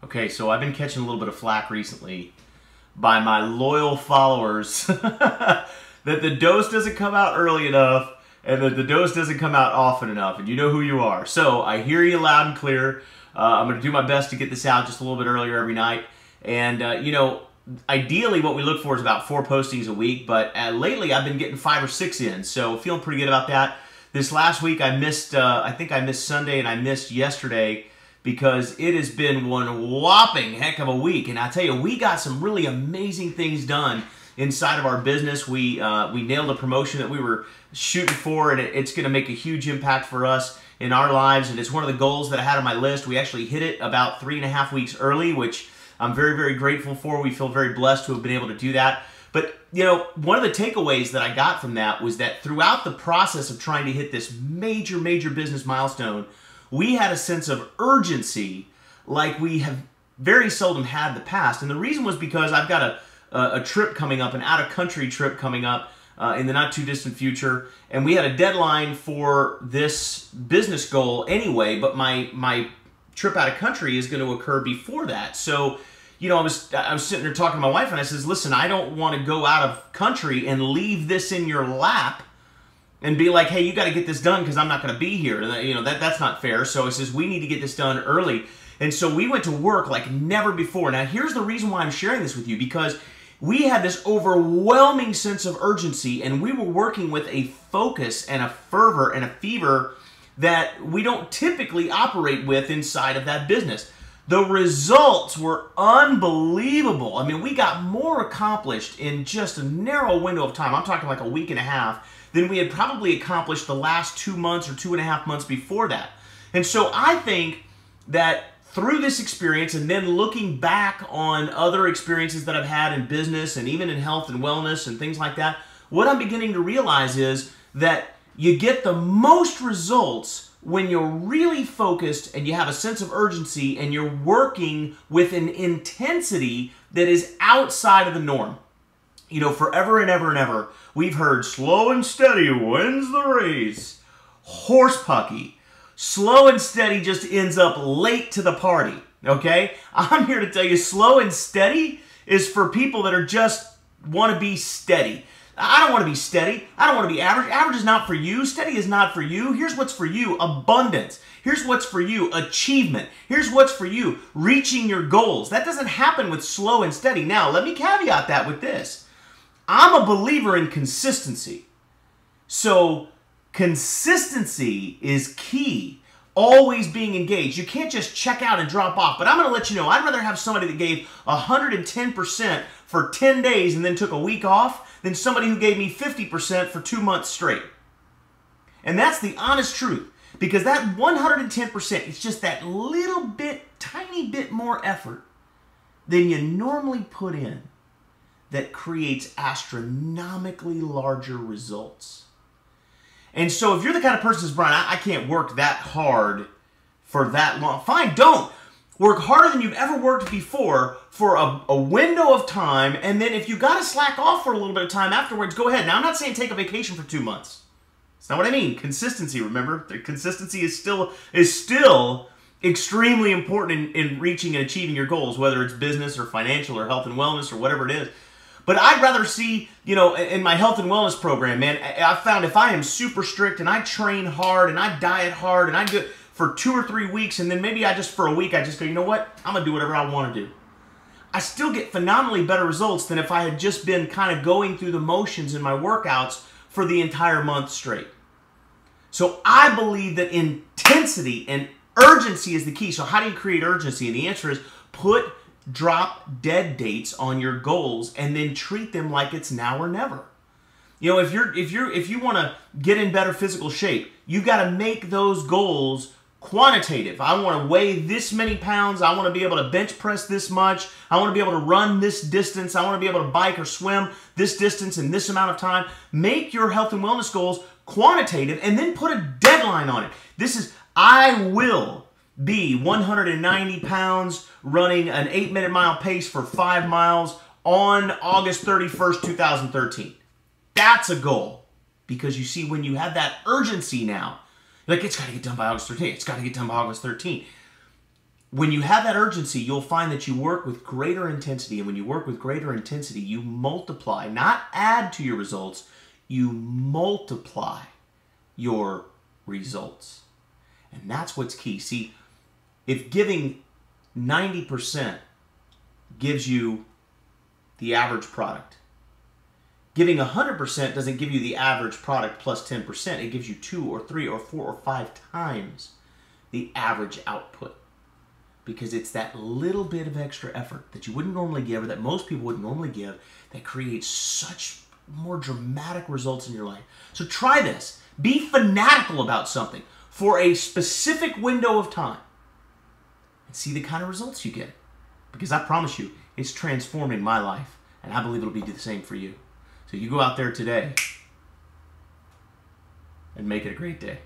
Okay, so I've been catching a little bit of flack recently by my loyal followers that the dose doesn't come out early enough and that the dose doesn't come out often enough, and you know who you are. So I hear you loud and clear. I'm going to do my best to get this out just a little bit earlier every night. And, you know, ideally what we look for is about 4 postings a week, but lately I've been getting 5 or 6 in, so feeling pretty good about that. This last week I missed, I think I missed Sunday and I missed yesterday because it has been one whopping heck of a week. And I tell you, we got some really amazing things done inside of our business. We nailed a promotion that we were shooting for, and it's going to make a huge impact for us in our lives. And it's one of the goals that I had on my list. We actually hit it about 3.5 weeks early, which I'm very, very grateful for. We feel very blessed to have been able to do that. But, you know, one of the takeaways that I got from that was that throughout the process of trying to hit this major, major business milestone, we had a sense of urgency like we have very seldom had in the past. And the reason was because I've got a trip coming up, an out-of-country trip coming up in the not-too-distant future. And we had a deadline for this business goal anyway, but my trip out of country is going to occur before that. So, you know, I was sitting there talking to my wife, and I says, listen, I don't want to go out of country and leave this in your lap and be like, hey, you got to get this done because I'm not going to be here. You know, that's not fair. So he says, we need to get this done early. And so we went to work like never before. Now, here's the reason why I'm sharing this with you, because we had this overwhelming sense of urgency, and we were working with a focus and a fervor and a fever that we don't typically operate with inside of that business. The results were unbelievable. I mean, we got more accomplished in just a narrow window of time. I'm talking like a week and a half than we had probably accomplished the last 2 months or 2.5 months before that. And so I think that through this experience, and then looking back on other experiences that I've had in business and even in health and wellness and things like that, what I'm beginning to realize is that you get the most results when you're really focused and you have a sense of urgency and you're working with an intensity that is outside of the norm. You know, forever and ever and ever, we've heard slow and steady wins the race. Horse pucky. Slow and steady just ends up late to the party, okay? I'm here to tell you, slow and steady is for people that are just want to be steady. I don't want to be steady. I don't want to be average. Average is not for you. Steady is not for you. Here's what's for you: abundance. Here's what's for you: achievement. Here's what's for you: reaching your goals. That doesn't happen with slow and steady. Now, let me caveat that with this. I'm a believer in consistency. So, consistency is key. Always being engaged. You can't just check out and drop off. But I'm going to let you know, I'd rather have somebody that gave 110% for 10 days and then took a week off than somebody who gave me 50% for 2 months straight. And that's the honest truth. Because that 110% is just that little bit, tiny bit more effort than you normally put in that creates astronomically larger results. And so if you're the kind of person who's, Brian, I can't work that hard for that long. Fine, don't. Work harder than you've ever worked before for a window of time, and then if you got to slack off for a little bit of time afterwards, go ahead. Now, I'm not saying take a vacation for 2 months. That's not what I mean. Consistency, remember? The consistency is still extremely important in reaching and achieving your goals, whether it's business or financial or health and wellness or whatever it is. But I'd rather see, you know, in my health and wellness program, man, I found if I am super strict and I train hard and I diet hard and I do it for 2 or 3 weeks, and then maybe for a week, I just go, you know what? I'm going to do whatever I want to do. I still get phenomenally better results than if I had just been kind of going through the motions in my workouts for the entire month straight. So I believe that intensity and urgency is the key. So how do you create urgency? And the answer is drop dead dates on your goals and then treat them like it's now or never. You know, if you want to get in better physical shape, you got to make those goals quantitative. I want to weigh this many pounds. I want to be able to bench press this much. I want to be able to run this distance. I want to be able to bike or swim this distance in this amount of time. Make your health and wellness goals quantitative and then put a deadline on it. This is, I will be 190 pounds running an 8-minute mile pace for 5 miles on August 31st, 2013. That's a goal. Because you see, when you have that urgency now, like, it's got to get done by August 13th. It's got to get done by August 13th. when you have that urgency, you'll find that you work with greater intensity. And when you work with greater intensity, you multiply, not add to your results, you multiply your results. And that's what's key. See, if giving 90% gives you the average product, giving 100% doesn't give you the average product plus 10%. It gives you 2 or 3 or 4 or 5 times the average output. Because it's that little bit of extra effort that you wouldn't normally give, or that most people wouldn't normally give, that creates such more dramatic results in your life. So try this. Be fanatical about something for a specific window of time and see the kind of results you get. Because I promise you, it's transforming my life, and I believe it'll be the same for you. So you go out there today and make it a great day.